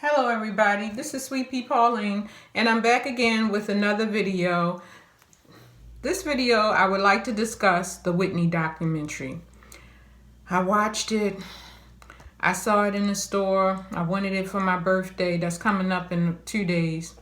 Hello everybody, this is Sweet Pea Pauline and I'm back again with another video. This video I would like to discuss the Whitney documentary. I watched it, I saw it in the store, I wanted it for my birthday that's coming up in 2 days.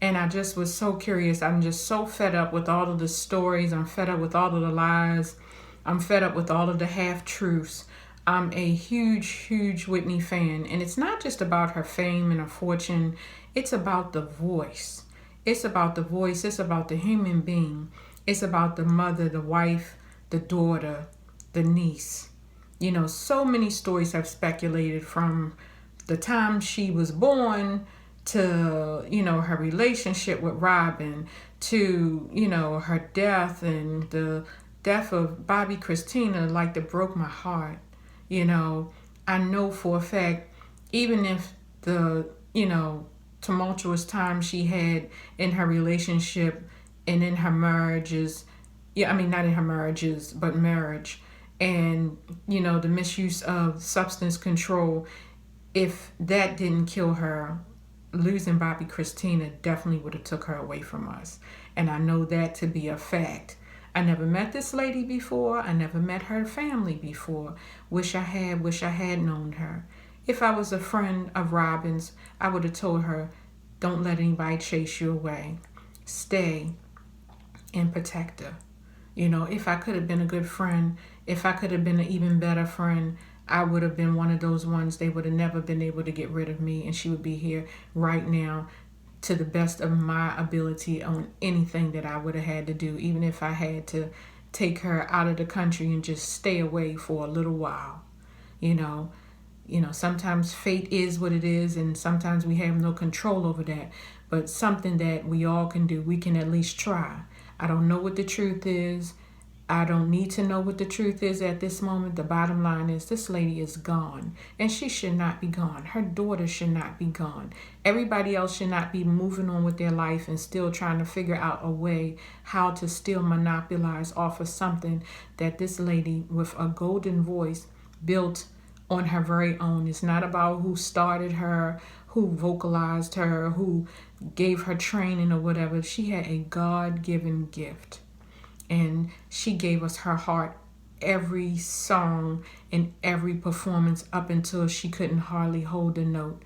And I just was so curious. I'm just so fed up with all of the stories. I'm fed up with all of the lies. I'm fed up with all of the half-truths. I'm a huge Whitney fan. And it's not just about her fame and her fortune. It's about the voice. It's about the voice. It's about the human being. It's about the mother, the wife, the daughter, the niece. You know, so many stories have speculated from the time she was born to, her relationship with Robin, to, her death and the death of Bobby Christina, like that broke my heart. I know for a fact, even if the, tumultuous time she had in her relationship and in her marriages, not in her marriages, but marriage, and, the misuse of substance control, if that didn't kill her, losing Bobby Christina definitely would have took her away from us. And I know that to be a fact. I never met this lady before. I never met her family before. Wish I had known her. If I was a friend of Robin's, I would have told her, don't let anybody chase you away. Stay and protect her. If I could have been a good friend, if I could have been an even better friend, I would have been one of those ones. They would have never been able to get rid of me, and she would be here right now to the best of my ability on anything that I would have had to do, even if I had to take her out of the country and just stay away for a little while. Sometimes fate is what it is, and sometimes we have no control over that. But something that we all can do, we can at least try. I don't know what the truth is. I don't need to know what the truth is at this moment. The bottom line is this lady is gone, and she should not be gone. Her daughter should not be gone. Everybody else should not be moving on with their life and still trying to figure out a way how to still monopolize off of something that this lady with a golden voice built on her very own. It's not about who started her, who vocalized her, who gave her training or whatever. She had a God-given gift. And she gave us her heart every song and every performance up until she couldn't hardly hold a note.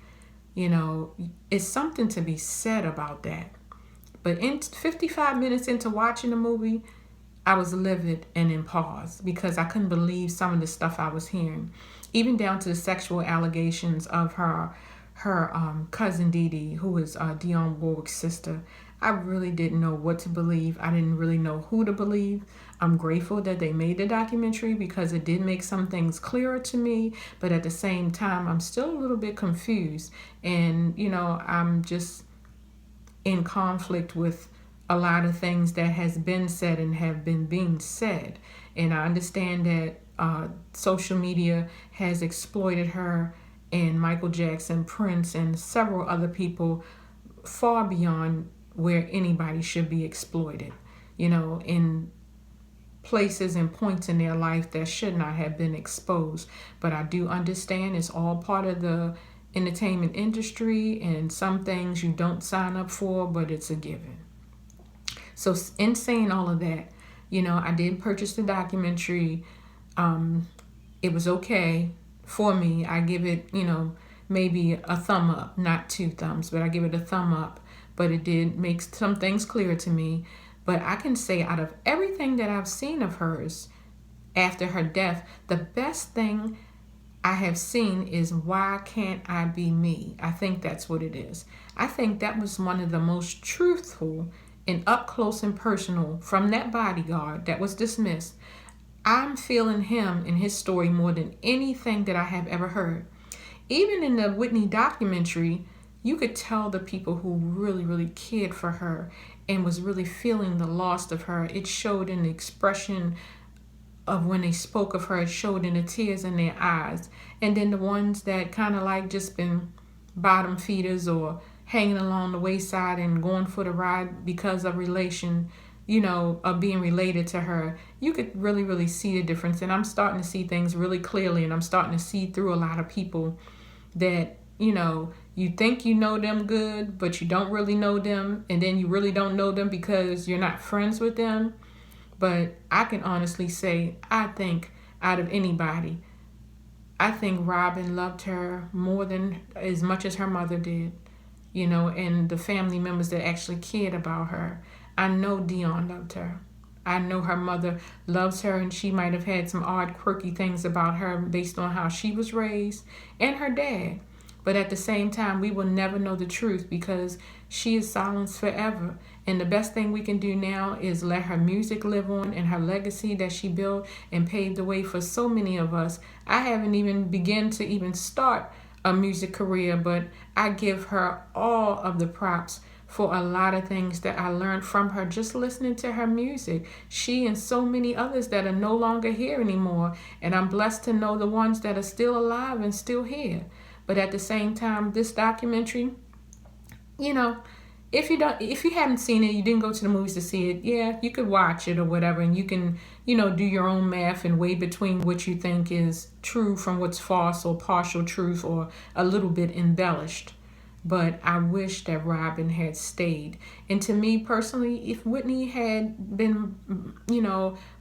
It's something to be said about that. But in 55 minutes into watching the movie, I was livid and in pause because I couldn't believe some of the stuff I was hearing, even down to the sexual allegations of her cousin Dee Dee, who is Dionne Warwick's sister. I really didn't know what to believe. I didn't really know who to believe. I'm grateful that they made the documentary because it did make some things clearer to me. But at the same time, I'm still a little bit confused. And, I'm just in conflict with a lot of things that has been said and have been being said. And I understand that social media has exploited her and Michael Jackson, Prince, and several other people far beyond where anybody should be exploited, in places and points in their life that should not have been exposed. But I do understand it's all part of the entertainment industry, and some things you don't sign up for, but it's a given. So in saying all of that, I did purchase the documentary. It was okay for me. I give it, maybe a thumb up, not 2 thumbs, but I give it a thumb up. But it did make some things clear to me. But I can say out of everything that I've seen of hers after her death, the best thing I have seen is Why Can't I Be Me? I think that's what it is. I think that was one of the most truthful and up close and personal from that bodyguard that was dismissed. I'm feeling him and his story more than anything that I have ever heard. Even in the Whitney documentary, you could tell the people who really cared for her and was really feeling the loss of her. It showed in the expression of when they spoke of her. It showed in the tears in their eyes. And then the ones that kind of like just been bottom feeders or hanging along the wayside and going for the ride because of relation, of being related to her, you could really see the difference. And I'm starting to see things really clearly, and I'm starting to see through a lot of people that you think you know them good, but you don't really know them, and then you really don't know them because you're not friends with them. But I can honestly say, I think out of anybody, I think Robin loved her more than as much as her mother did, and the family members that actually cared about her. I know Dion loved her. I know her mother loves her, and she might have had some odd, quirky things about her based on how she was raised, and her dad. But at the same time, we will never know the truth because she is silenced forever. And the best thing we can do now is let her music live on and her legacy that she built and paved the way for so many of us. I haven't even begun to even start a music career, but I give her all of the props for a lot of things that I learned from her just listening to her music. She and so many others that are no longer here anymore. And I'm blessed to know the ones that are still alive and still here. But at the same time, this documentary, you know, if you haven't seen it, you didn't go to the movies to see it, yeah, you could watch it or whatever, and you can, do your own math and weigh between what you think is true from what's false or partial truth or a little bit embellished. But I wish that Robin had stayed. And to me personally, if Whitney had been,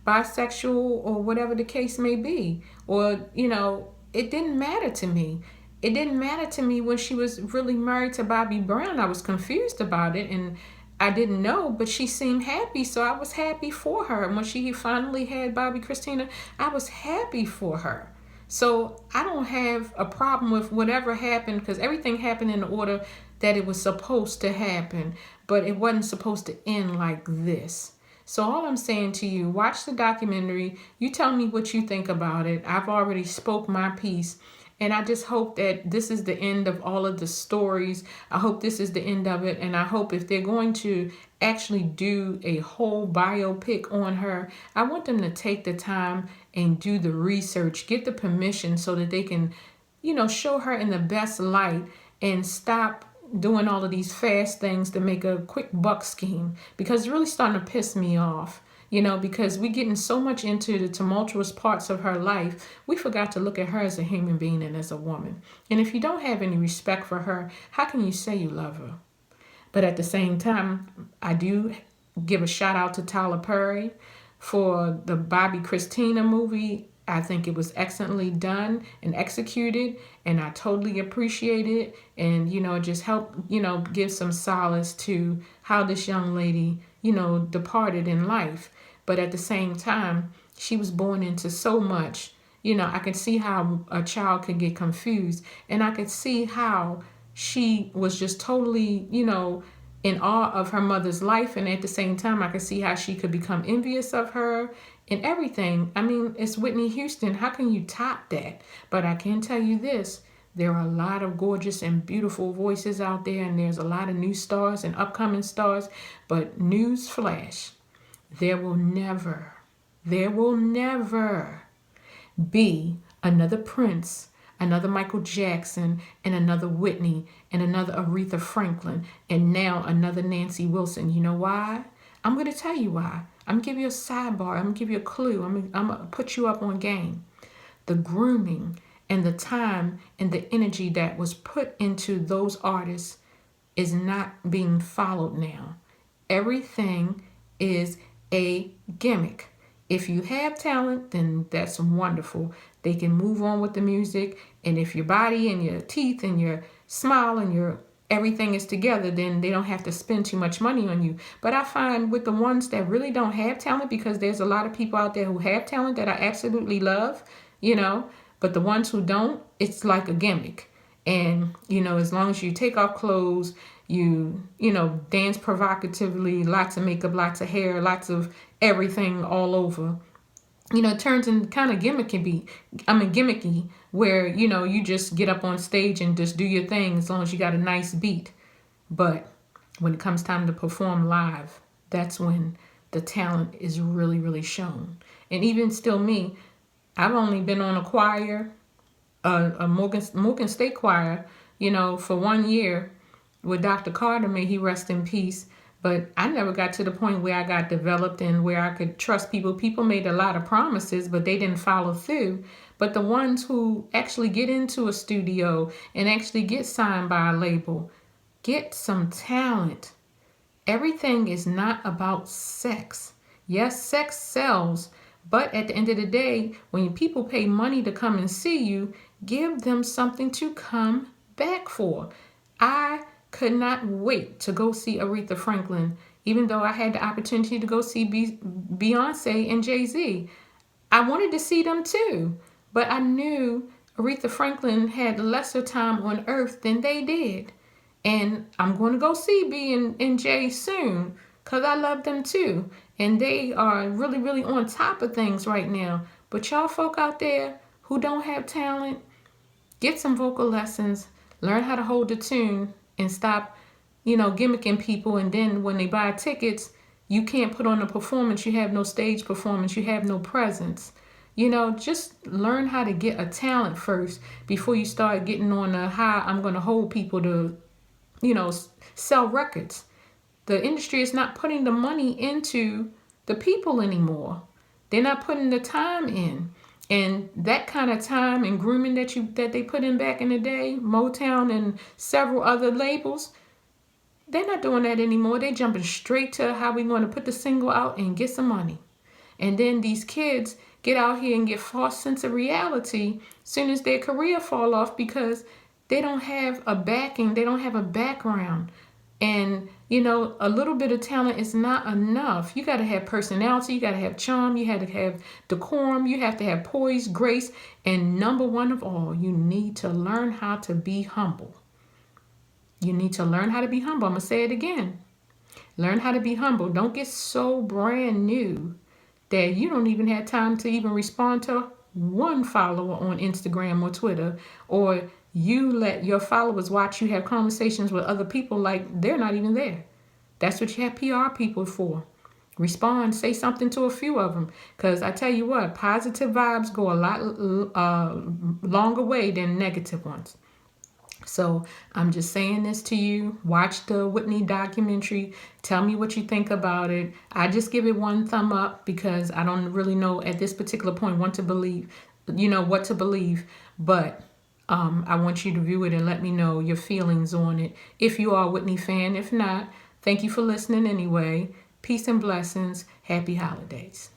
bisexual or whatever the case may be, or, it didn't matter to me. It didn't matter to me when she was really married to Bobby Brown. I was confused about it and I didn't know, but she seemed happy, so I was happy for her. And when she finally had Bobby Christina, I was happy for her. So I don't have a problem with whatever happened because everything happened in the order that it was supposed to happen, but it wasn't supposed to end like this. So all I'm saying to you, watch the documentary. You tell me what you think about it. I've already spoke my piece. And I just hope that this is the end of all of the stories. I hope this is the end of it. And I hope if they're going to actually do a whole biopic on her, I want them to take the time and do the research, get the permission so that they can, show her in the best light and stop doing all of these fast things to make a quick buck scheme because it's really starting to piss me off. Because we're getting so much into the tumultuous parts of her life, we forgot to look at her as a human being and as a woman. And if you don't have any respect for her, how can you say you love her? But at the same time, I do give a shout out to Tyler Perry for the Bobby Christina movie. I think it was excellently done and executed, and I totally appreciate it. And, it just helped, give some solace to how this young lady, departed in life. But at the same time, she was born into so much. I could see how a child could get confused. And I could see how she was just totally, in awe of her mother's life. And at the same time, I could see how she could become envious of her and everything. I mean, it's Whitney Houston. How can you top that? But I can tell you this. There are a lot of gorgeous and beautiful voices out there. And there's a lot of new stars and upcoming stars. But news flash. There will never be another Prince, another Michael Jackson, and another Whitney, and another Aretha Franklin, and now another Nancy Wilson. You know why? I'm going to tell you why. I'm going to give you a sidebar. I'm going to give you a clue. I'm going to put you up on game. The grooming and the time and the energy that was put into those artists is not being followed now. Everything is a gimmick. If you have talent, then that's wonderful. They can move on with the music. And if your body and your teeth and your smile and your everything is together, then they don't have to spend too much money on you. But I find with the ones that really don't have talent, because there's a lot of people out there who have talent that I absolutely love, but the ones who don't, it's like a gimmick. And, as long as you take off clothes, you dance provocatively, lots of makeup, lots of hair, lots of everything all over. It turns into kind of gimmicky, where, you just get up on stage and just do your thing as long as you got a nice beat. But when it comes time to perform live, that's when the talent is really, really shown. And even still me, I've only been on a choir, a Morgan State choir, for 1 year with Dr. Carter, may he rest in peace. But I never got to the point where I got developed and where I could trust people. People made a lot of promises, but they didn't follow through. But the ones who actually get into a studio and actually get signed by a label, get some talent. Everything is not about sex. Yes, sex sells, but at the end of the day, when people pay money to come and see you, give them something to come back for. I could not wait to go see Aretha Franklin, even though I had the opportunity to go see Beyonce and Jay-Z. I wanted to see them too, but I knew Aretha Franklin had lesser time on earth than they did. And I'm going to go see B and J soon because I love them too. And they are really, really on top of things right now. But y'all folk out there who don't have talent, get some vocal lessons, learn how to hold the tune, and stop, gimmicking people. And then when they buy tickets, you can't put on a performance. You have no stage performance. You have no presence. Just learn how to get a talent first before you start getting on how I'm going to hold people to, sell records. The industry is not putting the money into the people anymore. They're not putting the time in. And that kind of time and grooming that they put in back in the day, Motown and several other labels, they're not doing that anymore. They're jumping straight to how we want to put the single out and get some money. And then these kids get out here and get false sense of reality soon as their career fall off because they don't have a backing. They don't have a background. And, a little bit of talent is not enough. You got to have personality. You got to have charm. You have to have decorum. You have to have poise, grace. And number one of all, you need to learn how to be humble. You need to learn how to be humble. I'm going to say it again. Learn how to be humble. Don't get so brand new that you don't even have time to even respond to one follower on Instagram or Twitter, or you let your followers watch you have conversations with other people like they're not even there. That's what you have PR people for. Respond, say something to a few of them. Because I tell you what, positive vibes go a lot longer way than negative ones. So I'm just saying this to you. Watch the Whitney documentary. Tell me what you think about it. I just give it one thumb up because I don't really know at this particular point what to believe. But I want you to view it and let me know your feelings on it. If you are a Whitney fan, if not, thank you for listening anyway. Peace and blessings. Happy holidays.